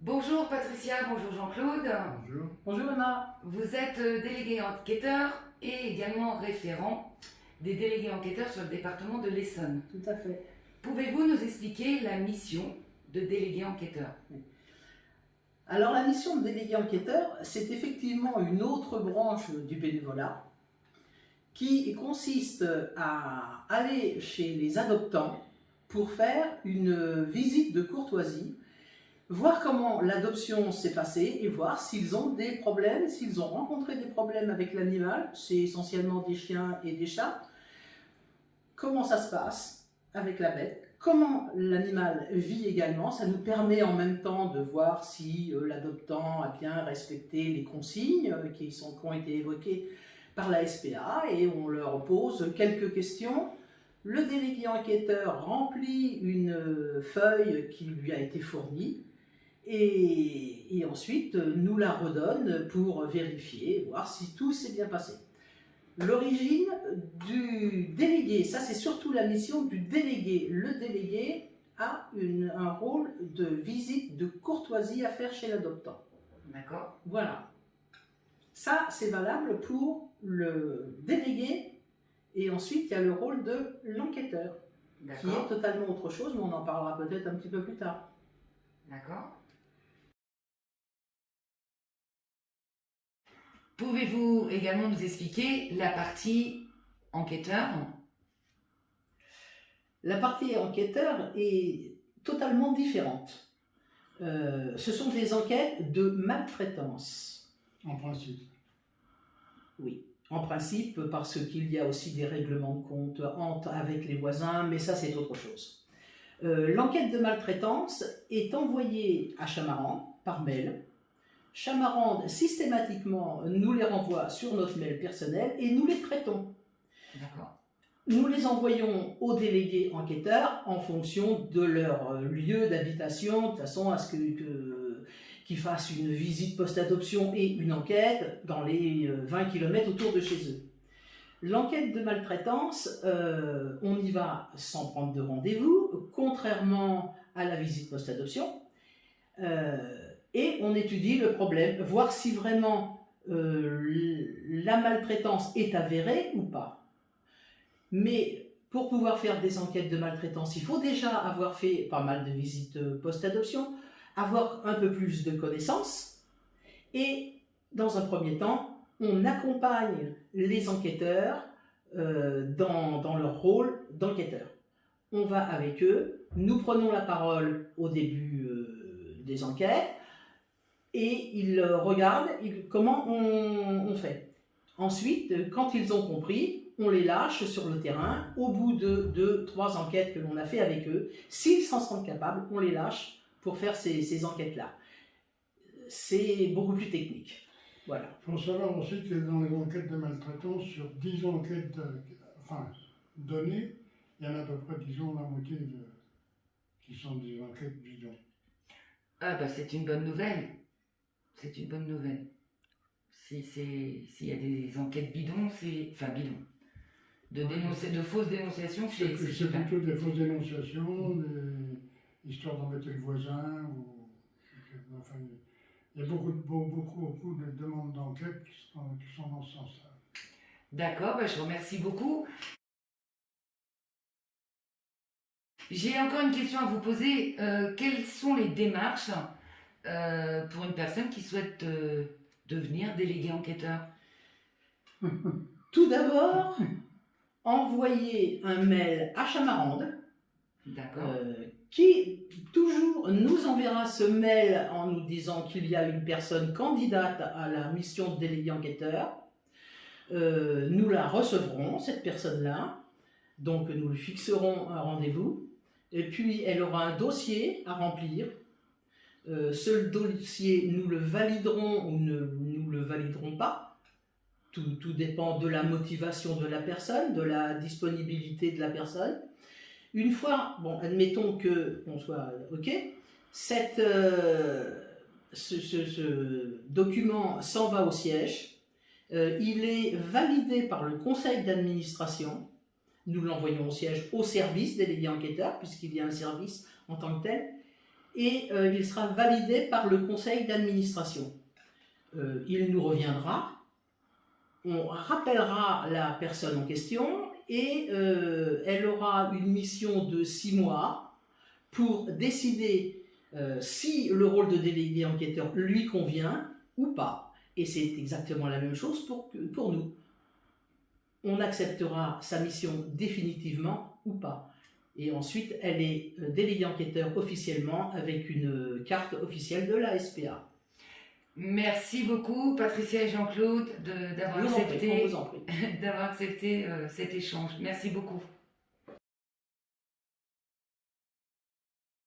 Bonjour Patricia, bonjour Jean-Claude. Bonjour. Bonjour Emma. Vous êtes délégué enquêteur et également référent des délégués enquêteurs sur le département de l'Essonne. Tout à fait. Pouvez-vous nous expliquer la mission de délégué enquêteur? Alors la mission de délégué enquêteur, c'est effectivement une autre branche du bénévolat qui consiste à aller chez les adoptants pour faire une visite de courtoisie, voir comment l'adoption s'est passée et voir s'ils ont des problèmes, s'ils ont rencontré des problèmes avec l'animal, c'est essentiellement des chiens et des chats, comment ça se passe avec la bête, comment l'animal vit également. Ça nous permet en même temps de voir si l'adoptant a bien respecté les consignes qui ont été évoquées par la SPA, et on leur pose quelques questions. Le délégué enquêteur remplit une feuille qui lui a été fournie et ensuite nous la redonne pour vérifier, voir si tout s'est bien passé. L'origine du délégué, ça c'est surtout la mission du délégué. Le délégué a un rôle de visite de courtoisie à faire chez l'adoptant. D'accord. Voilà. Ça c'est valable pour le délégué, et ensuite il y a le rôle de l'enquêteur, qui est totalement autre chose, mais on en parlera peut-être un petit peu plus tard. D'accord. Pouvez-vous également nous expliquer la partie enquêteur? La partie enquêteur est totalement différente. Ce sont des enquêtes de maltraitance. En principe. Oui, en principe, parce qu'il y a aussi des règlements de compte avec les voisins, mais ça c'est autre chose. L'enquête de maltraitance est envoyée à Chamarande par mail. Chamarande, systématiquement, nous les renvoie sur notre mail personnel et nous les traitons. D'accord. Nous les envoyons aux délégués enquêteurs en fonction de leur lieu d'habitation, de façon à ce qu'ils fassent une visite post-adoption et une enquête dans les 20 km autour de chez eux. L'enquête de maltraitance, on y va sans prendre de rendez-vous, contrairement à la visite post-adoption. Et on étudie le problème, voir si vraiment la maltraitance est avérée ou pas. Mais pour pouvoir faire des enquêtes de maltraitance, il faut déjà avoir fait pas mal de visites post-adoption, avoir un peu plus de connaissances, et dans un premier temps, on accompagne les enquêteurs dans leur rôle d'enquêteur. On va avec eux, nous prenons la parole au début des enquêtes, et ils regardent comment on fait. Ensuite, quand ils ont compris, on les lâche sur le terrain. Au bout de 2-3 enquêtes que l'on a fait avec eux, s'ils s'en sentent capables, on les lâche pour faire ces enquêtes-là. C'est beaucoup plus technique. Voilà. Il faut savoir aussi que dans les enquêtes de maltraitance, sur 10 enquêtes données, il y en a à peu près, disons, la moitié qui sont des enquêtes bidons. Ah bah c'est une bonne nouvelle. C'est une bonne nouvelle. S'il y a des enquêtes bidons, bidons. De fausses dénonciations, c'est super. Plutôt des fausses dénonciations, histoire d'embêter le voisin. Enfin, il y a beaucoup de demandes d'enquête qui sont dans ce sens-là. D'accord, bah je vous remercie beaucoup. J'ai encore une question à vous poser. Quelles sont les démarches pour une personne qui souhaite devenir délégué enquêteur? Tout d'abord, envoyer un mail à Chamarande, qui toujours nous enverra ce mail en nous disant qu'il y a une personne candidate à la mission de délégué enquêteur. Nous la recevrons, cette personne-là, donc nous lui fixerons un rendez-vous, et puis elle aura un dossier à remplir. Ce dossier, nous le validerons ou nous le validerons pas. Tout dépend de la motivation de la personne, de la disponibilité de la personne. Une fois, admettons qu'on soit OK, ce document s'en va au siège. Il est validé par le conseil d'administration. Nous l'envoyons au siège, au service délégué enquêteur, puisqu'il y a un service en tant que tel. et il sera validé par le conseil d'administration. Il nous reviendra, on rappellera la personne en question et elle aura une mission de 6 mois pour décider si le rôle de délégué enquêteur lui convient ou pas. Et c'est exactement la même chose pour nous. On acceptera sa mission définitivement ou pas. Et ensuite, elle est déléguée enquêteur officiellement avec une carte officielle de la SPA. Merci beaucoup Patricia et Jean-Claude d'avoir accepté, On vous en prie. d'avoir accepté cet échange. Merci beaucoup.